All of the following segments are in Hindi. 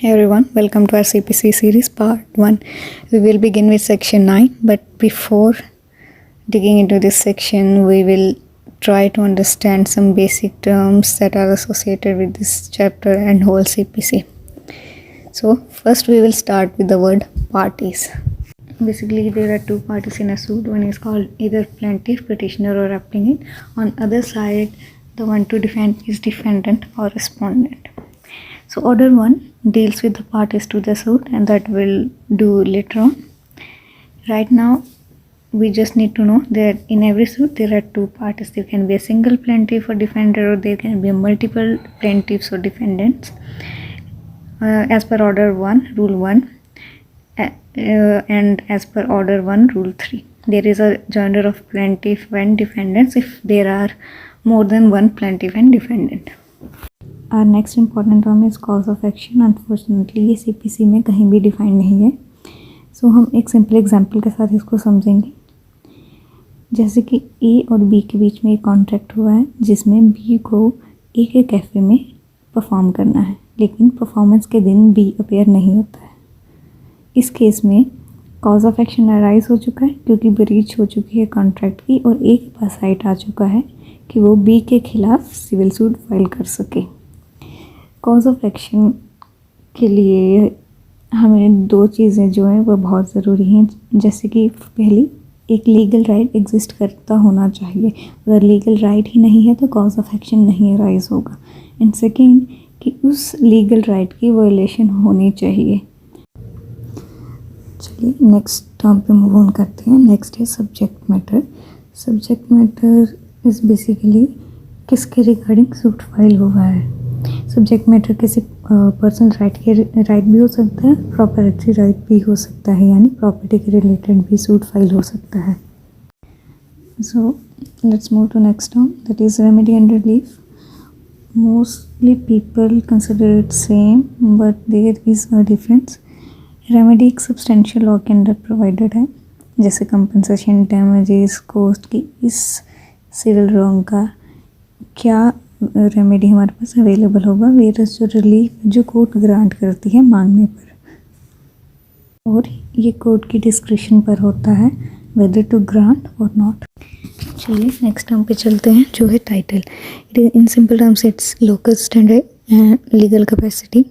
Hey everyone, welcome to our CPC series part 1. We will begin with section 9, but before digging into this section, we will try to understand some basic terms that are associated with this chapter and whole CPC. So, first we will start with the word parties. Basically, there are two parties in a suit. One is called either plaintiff, petitioner, or applicant. On other side, the one to defend is defendant or respondent. So order 1 deals with the parties to the suit, and that we'll do later on. Right now, we just need to know that in every suit there are two parties. There can be a single plaintiff or defendant, or there can be multiple plaintiffs or defendants. As per order 1, rule 1, and as per order 1, rule 3, there is a joinder of plaintiff and defendants if there are more than one plaintiff and defendant. Our next important term is cause of action. Unfortunately ये CPC में कहीं भी डिफाइन नहीं है. So हम एक सिंपल एग्जांपल के साथ इसको समझेंगे. जैसे कि A और B के बीच में एक कॉन्ट्रैक्ट हुआ है जिसमें B को A के कैफ़े में परफॉर्म करना है, लेकिन परफॉर्मेंस के दिन B अपेयर नहीं होता है. इस केस में कॉज ऑफ एक्शन अराइज हो चुका है क्योंकि ब्रीच हो चुकी है कॉन्ट्रैक्ट की, और A के पास राइट आ चुका है कि वो B के खिलाफ सिविल सूट फाइल कर सके. कॉज ऑफ एक्शन के लिए हमें दो चीज़ें जो हैं वो बहुत ज़रूरी हैं. जैसे कि पहली, एक लीगल राइट एग्जिस्ट करता होना चाहिए. अगर लीगल राइट ही नहीं है तो कॉज ऑफ एक्शन नहीं अराइज होगा. एंड सेकेंड, कि उस लीगल राइट की वायलेशन होनी चाहिए. चलिए नेक्स्ट टर्म पे मूव ऑन करते हैं. नेक्स्ट है subject matter. Subject matter is basically किसके रिगार्डिंग सूट फाइल हुआ है. सब्जेक्ट मैटर किसी पर्सनल राइट भी हो सकता है, प्रॉपर्टी राइट भी हो सकता है, यानी प्रॉपर्टी के रिलेटेड भी सूट फाइल हो सकता है. So let's move to next term, that is remedy and relief. Mostly people consider it same, but there is a difference. Remedy एक सब्सटेंशियल लॉ के अंदर प्रोवाइडेड है, जैसे कंपनसेशन, डैमेजेस, कॉस्ट की इस सिविल रॉन्ग का क्या रेमेडी हमारे पास अवेलेबल होगा. वेरस जो रिलीफ जो कोर्ट ग्रांट करती है मांगने पर, और ये कोर्ट की डिस्क्रिप्शन पर होता है वेदर टू ग्रांट और नॉट. चलिए नेक्स्ट टर्म पे चलते हैं जो है title. It is in simple terms it's local standard and legal capacity.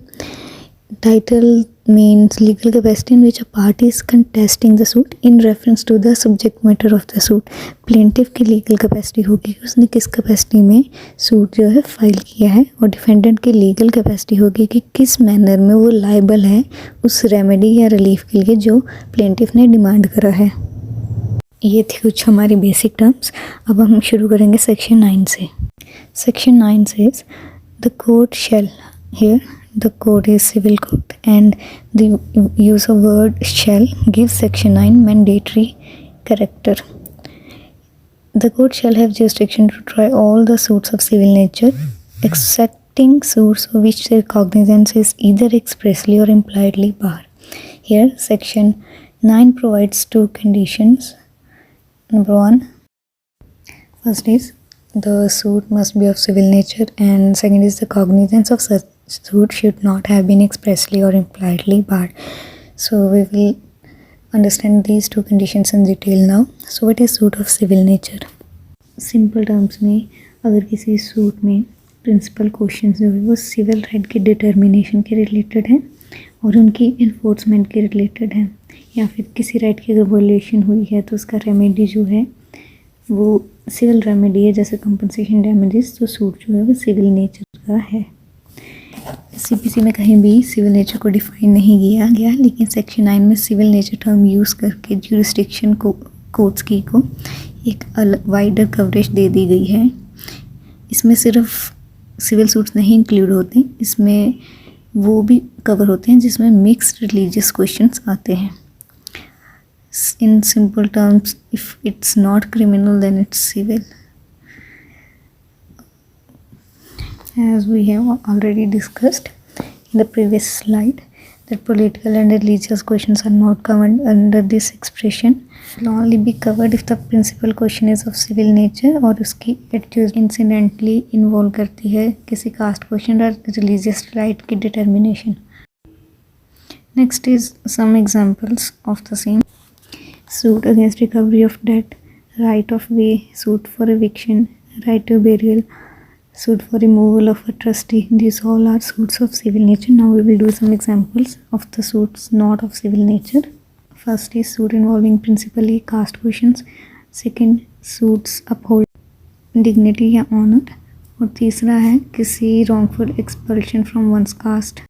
Title means legal capacity in which a party is contesting the suit in reference to the subject matter of the suit. Plaintiff की लीगल कैपेसिटी होगी कि उसने किस कैपेसिटी में सूट जो है फाइल किया है, और डिफेंडेंट की लीगल कैपेसिटी होगी कि किस मैनर में वो लाइबल है उस रेमेडी या रिलीफ के लिए जो प्लेंटिफ ने डिमांड करा है. ये थी कुछ हमारी बेसिक टर्म्स. अब हम शुरू करेंगे सेक्शन 9 से. सेक्शन 9 से the court shell, here the code is civil code, and the use of word shall gives section 9 mandatory character. The court shall have jurisdiction to try all the suits of civil nature excepting suits of which their cognizance is either expressly or impliedly barred. Here section 9 provides two conditions. Number 1, first is the suit must be of civil nature, and second is the cognizance of such suit should not have been expressly or impliedly barred. So we will understand these two conditions in detail now. So what is suit of civil nature? Simple terms में अगर किसी सूट में प्रिंसिपल क्वेश्चंस जो है वो सिविल राइट के डिटर्मिनेशन के रिलेटेड हैं और उनकी इन्फोर्समेंट के रिलेटेड हैं, या फिर किसी राइट की अगर वायलेशन हुई है तो उसका रेमेडी जो है वो सिविल रेमेडी है, जैसे कंपनसेशन, डैमेजेस, तो सूट जो है वो सिविल नेचर का है. CPC में कहीं भी सिविल नेचर को डिफाइन नहीं किया गया, लेकिन सेक्शन 9 में सिविल नेचर टर्म यूज़ करके ज्यूरिसडिक्शन को कोर्ट्स की को एक वाइडर कवरेज दे दी गई है. इसमें सिर्फ सिविल सूट्स नहीं इंक्लूड होते, इसमें वो भी कवर होते हैं जिसमें मिक्स्ड रिलीजियस क्वेश्चंस आते हैं. In simple terms, if it's not criminal then it's civil. As we have already discussed in the previous slide, that political and religious questions are not covered under this expression. Will only be covered if the principal question is of civil nature और उसकी एट्यूज इंसिडेंटली इन्वॉल्व करती है किसी कास्ट क्वेश्चन और रिलीजियस राइट की determination. Next is some examples of the same. Suit against recovery of debt, right of way, suit for eviction, right to burial, suit for removal of a trustee. These all are suits of civil nature. Now we will do some examples of the suits not of civil nature. First is suit involving principally caste questions. Second, suits uphold dignity या ऑनर. और तीसरा है किसी wrongful expulsion from one's caste.